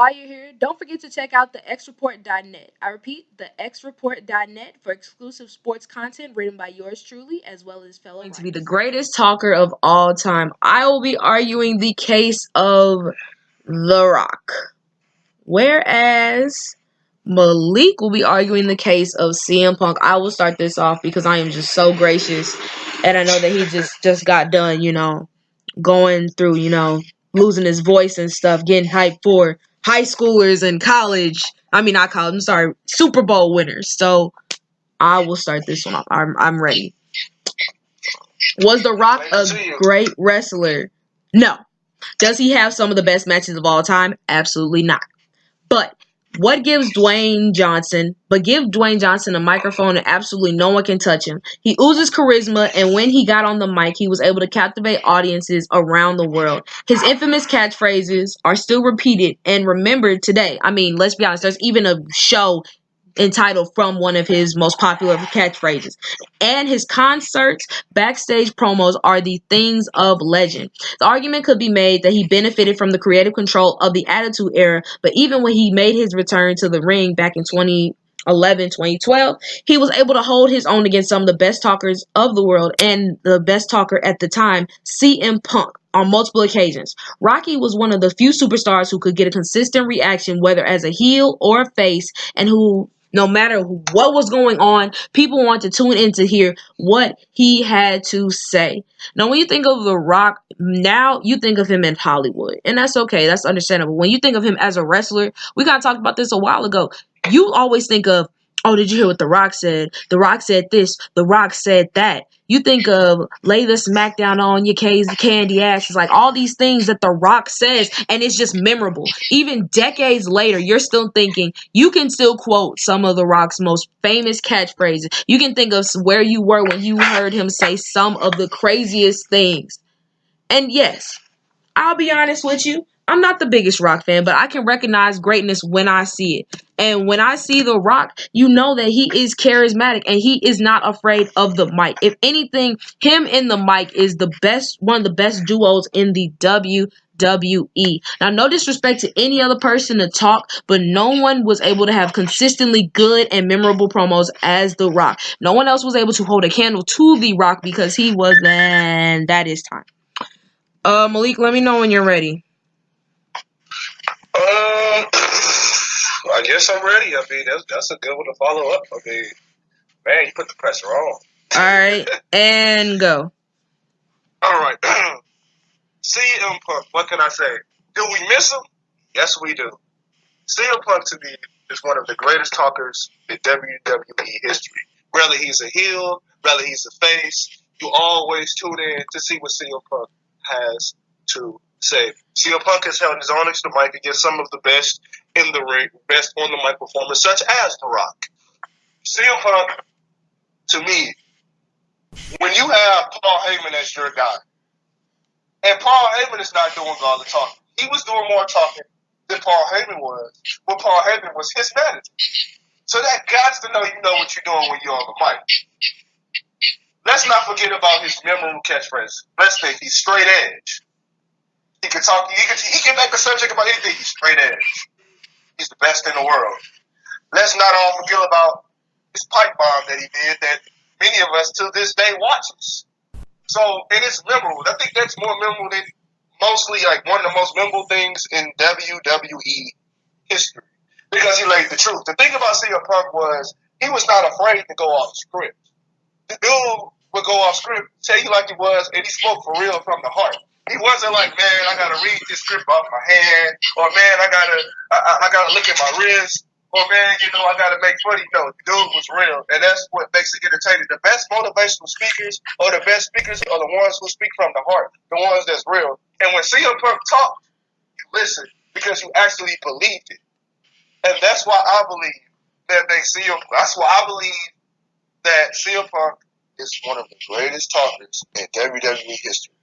while you're here, don't forget to check out the xreport.net. I repeat, the xreport.net for exclusive sports content written by yours truly as well as fellow Going to writers. be the greatest talker of all time. I will be arguing the case of The Rock, whereas Malik will be arguing the case of CM Punk. I will start this off because I am just so gracious, and I know that he just got done, going through, losing his voice and stuff, getting hyped for high schoolers and college. I mean, not college. I'm sorry, Super Bowl winners. So I will start this one off. I'm ready. Was The Rock a great wrestler? No. Does he have some of the best matches of all time? Absolutely not. But give Dwayne Johnson a microphone and absolutely no one can touch him. He oozes charisma, and when he got on the mic, he was able to captivate audiences around the world. His infamous catchphrases are still repeated and remembered today. I mean, let's be honest, there's even a show entitled from one of his most popular catchphrases. And his concerts, backstage promos are the things of legend. The argument could be made that he benefited from the creative control of the Attitude Era, but even when he made his return to the ring back in 2011, 2012, he was able to hold his own against some of the best talkers of the world and the best talker at the time, CM Punk, on multiple occasions. Rocky was one of the few superstars who could get a consistent reaction, whether as a heel or a face, and who, no matter what was going on, people want to tune in to hear what he had to say. Now, when you think of The Rock, now you think of him in Hollywood. And that's okay. That's understandable. When you think of him as a wrestler, we kind of talked about this a while ago. You always think of, oh, did you hear what The Rock said? The Rock said this. The Rock said that. You think of lay the smackdown on your candy ass. It's like all these things that The Rock says, and it's just memorable. Even decades later, you're still thinking, you can still quote some of The Rock's most famous catchphrases. You can think of where you were when you heard him say some of the craziest things. And yes, I'll be honest with you, I'm not the biggest Rock fan, but I can recognize greatness when I see it. And when I see The Rock, you know that he is charismatic and he is not afraid of the mic. If anything, him and the mic is one of the best duos in the WWE. Now, no disrespect to any other person to talk, but no one was able to have consistently good and memorable promos as The Rock. No one else was able to hold a candle to The Rock because he was, and that is time. Malik, let me know when you're ready. I guess I'm ready. I mean, that's a good one to follow up. I mean, man, you put the pressure on. All right, and go. All right. CM Punk, what can I say? Do we miss him? Yes, we do. CM Punk, to me, is one of the greatest talkers in WWE history. Whether he's a heel, whether he's a face, you always tune in to see what CM Punk has to say. CM Punk has held his own against the mic against some of the best in the ring, best on the mic performers, such as The Rock. CM Punk, to me, when you have Paul Heyman as your guy, and Paul Heyman is not doing all the talking. He was doing more talking than Paul Heyman was when Paul Heyman was his manager. So that got to know you know what you're doing when you're on the mic. Let's not forget about his memorable catchphrase. Let's think he's straight edge. He can talk. He can make a subject about anything. He's straight edge. He's the best in the world. Let's not all forget about his pipe bomb that he did that many of us to this day watches. So, and it's memorable. I think that's more memorable than mostly like one of the most memorable things in WWE history because he laid the truth. The thing about CM Punk was he was not afraid to go off script. The dude would go off script, tell you like it was, and he spoke for real from the heart. He wasn't like, man, I gotta read this script off my hand, or man, I gotta look at my wrist, or man, I gotta make funny. No, the dude was real, and that's what makes it entertaining. The best motivational speakers, or the best speakers, are the ones who speak from the heart, the ones that's real. And when CM Punk talked, you listen because you actually believed it, and that's why I believe that That's why I believe that CM Punk is one of the greatest talkers in WWE history.